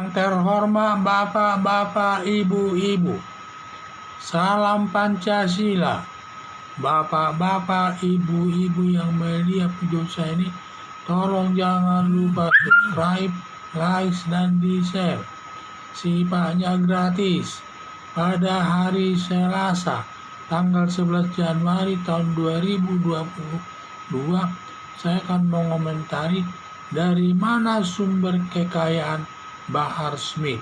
Yang terhormat Bapak-bapak, Ibu-ibu, salam Pancasila. Bapak-bapak, Ibu-ibu yang melihat video saya ini, tolong jangan lupa subscribe, like, dan di-share. Sifatnya gratis. Pada hari Selasa, tanggal 11 Januari tahun 2022, saya akan mengomentari dari mana sumber kekayaan Bahar Smith.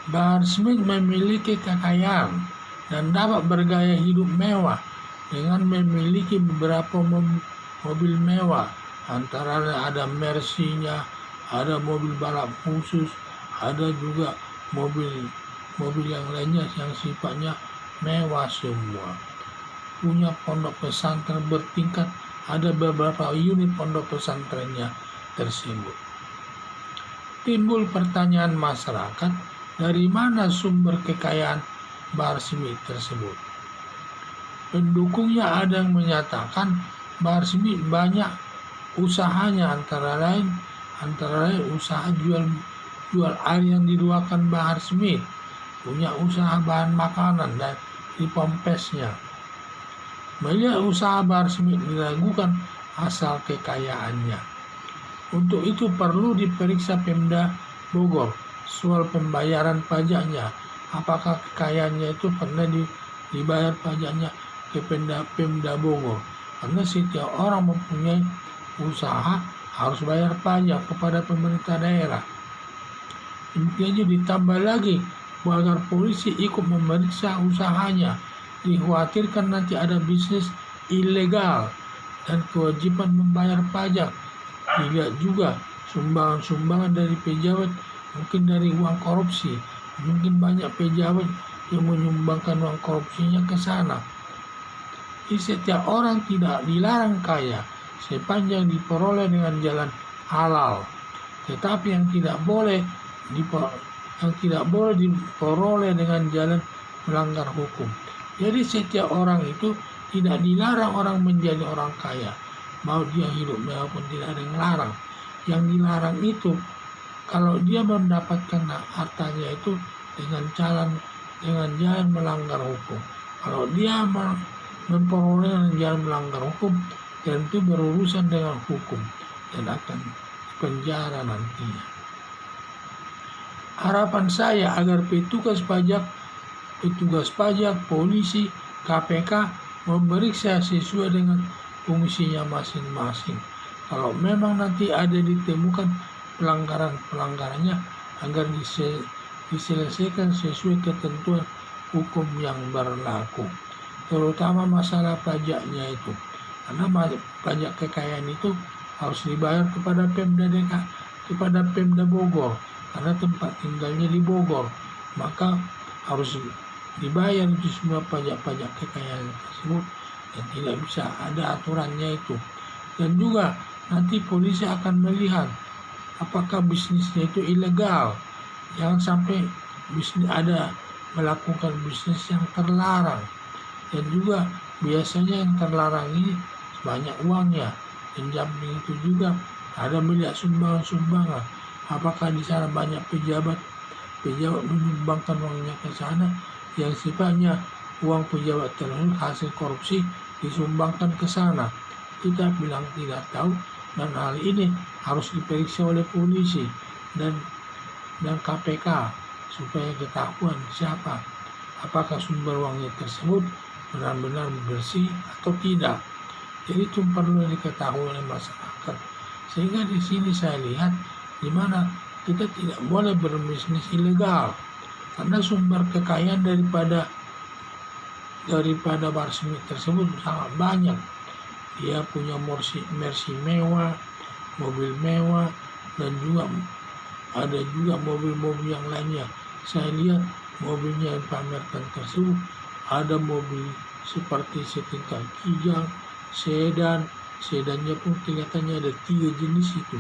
Bahar Smith memiliki kekayaan dan dapat bergaya hidup mewah dengan memiliki beberapa mobil mewah. Antara ada Mercy-nya, ada mobil balap khusus, ada juga mobil yang lainnya yang sifatnya mewah semua. Punya pondok pesantren bertingkat, ada beberapa unit pondok pesantrennya tersebut. Timbul pertanyaan masyarakat, dari mana sumber kekayaan Bahar Smith tersebut? Pendukungnya ada yang menyatakan Bahar Smith banyak usahanya, antara lain usaha jual air yang diluarkan Bahar Smith, punya usaha bahan makanan dan di pompesnya. Melihat usaha Bahar Smith diragukan asal kekayaannya. Untuk itu perlu diperiksa Pemda Bogor soal pembayaran pajaknya. Apakah kekayaannya itu pernah dibayar pajaknya ke Pemda Bogor? Karena setiap orang mempunyai usaha harus bayar pajak kepada pemerintah daerah. Demikian ditambah lagi agar polisi ikut memeriksa usahanya. Dikhawatirkan nanti ada bisnis ilegal dan kewajiban membayar pajak. Dilihat juga sumbangan-sumbangan dari pejabat, mungkin dari uang korupsi. Mungkin banyak pejabat yang menyumbangkan uang korupsinya ke sana. Setiap orang tidak dilarang kaya sepanjang diperoleh dengan jalan halal. Tetapi yang tidak boleh diperoleh dengan jalan melanggar hukum. Jadi setiap orang itu tidak dilarang orang menjadi orang kaya. Mau dia hidup mewah pun tidak ada yang larang. Yang dilarang itu kalau dia mendapatkan hartanya itu dengan jalan melanggar hukum. Kalau dia memperoleh dengan jalan melanggar hukum, tentu berurusan dengan hukum dan akan penjara nantinya. Harapan saya agar petugas pajak, polisi, KPK memeriksa sesuai dengan fungsinya masing-masing. Kalau memang nanti ada ditemukan pelanggarannya, agar diselesaikan sesuai ketentuan hukum yang berlaku, terutama masalah pajaknya itu. Karena pajak kekayaan itu harus dibayar kepada Pemda Bogor, karena tempat tinggalnya di Bogor, maka harus dibayar itu semua pajak-pajak kekayaan tersebut, dan tidak bisa ada aturannya itu. Dan juga nanti polisi akan melihat apakah bisnisnya itu ilegal. Jangan sampai melakukan bisnis yang terlarang. Dan juga biasanya yang terlarang ini banyak uangnya. Dan samping itu juga ada melihat sumbangan-sumbangan. Apakah di sana banyak pejabat menyumbangkan uangnya ke sana, yang sifatnya uang pejabat tersebut hasil korupsi disumbangkan ke sana. Kita bilang tidak tahu, dan hal ini harus diperiksa oleh polisi dan KPK supaya ketahuan siapa, apakah sumber uangnya tersebut benar-benar bersih atau tidak. Jadi itu perlu diketahui oleh masyarakat. Sehingga di sini saya lihat di mana kita tidak boleh berbisnis ilegal, karena sumber kekayaan daripada Bahar Smith tersebut sangat banyak. Dia punya Mercy mewah, mobil mewah, dan juga ada juga mobil-mobil yang lainnya. Saya lihat mobilnya yang dipamerkan tersebut ada mobil seperti setingkat kijang, sedannya pun kelihatannya ada 3 jenis itu,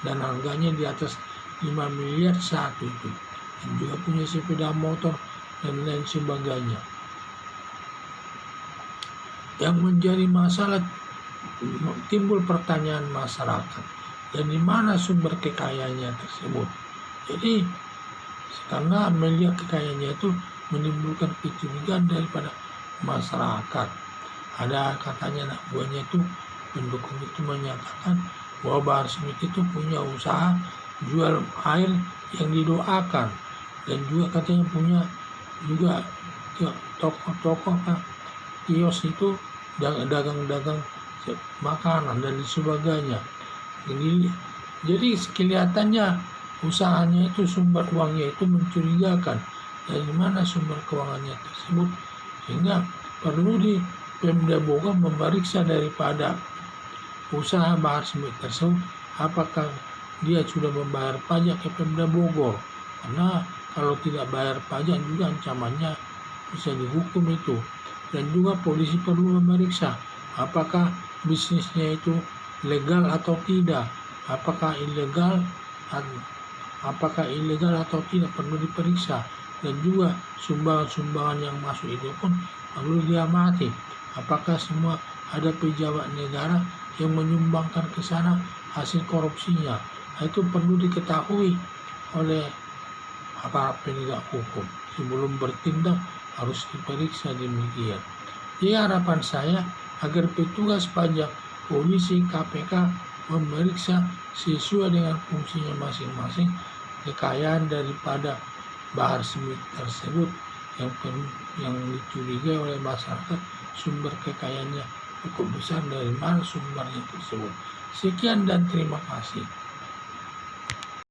dan harganya di atas 5 miliar satu itu. Dan juga punya sepeda motor dan lain sebagainya. Yang menjadi masalah, timbul pertanyaan masyarakat, dan di mana sumber kekayaannya tersebut. Jadi karena melihat kekayaannya itu menimbulkan kecurigaan daripada masyarakat. Ada katanya anak buahnya itu, pendukung itu menyatakan bahwa Bahar Smith itu punya usaha jual air yang didoakan, dan juga katanya punya juga toko-toko kios itu dagang-dagang makanan dan sebagainya. Jadi kelihatannya usahanya itu sumber uangnya itu mencurigakan. Dari mana sumber keuangannya tersebut, sehingga perlu di Pemda Bogor memeriksa daripada usaha Bahar Smith tersebut, apakah dia sudah membayar pajak ke Pemda Bogor. Karena kalau tidak bayar pajak juga ancamannya bisa dihukum itu. Dan juga polisi perlu memeriksa apakah bisnisnya itu legal atau tidak, apakah ilegal atau tidak, perlu diperiksa. Dan juga sumbangan-sumbangan yang masuk itu pun perlu diamati, apakah semua ada pejabat negara yang menyumbangkan ke sana hasil korupsinya. Itu perlu diketahui oleh aparat penegak hukum. Sebelum bertindak harus diperiksa demikian. Jadi harapan saya agar petugas pajak, polisi, KPK memeriksa sesuai dengan fungsinya masing-masing kekayaan daripada Bahar Smith tersebut yang dicurigai oleh masyarakat, sumber kekayaannya cukup besar, dari mana sumbernya tersebut. Sekian dan terima kasih.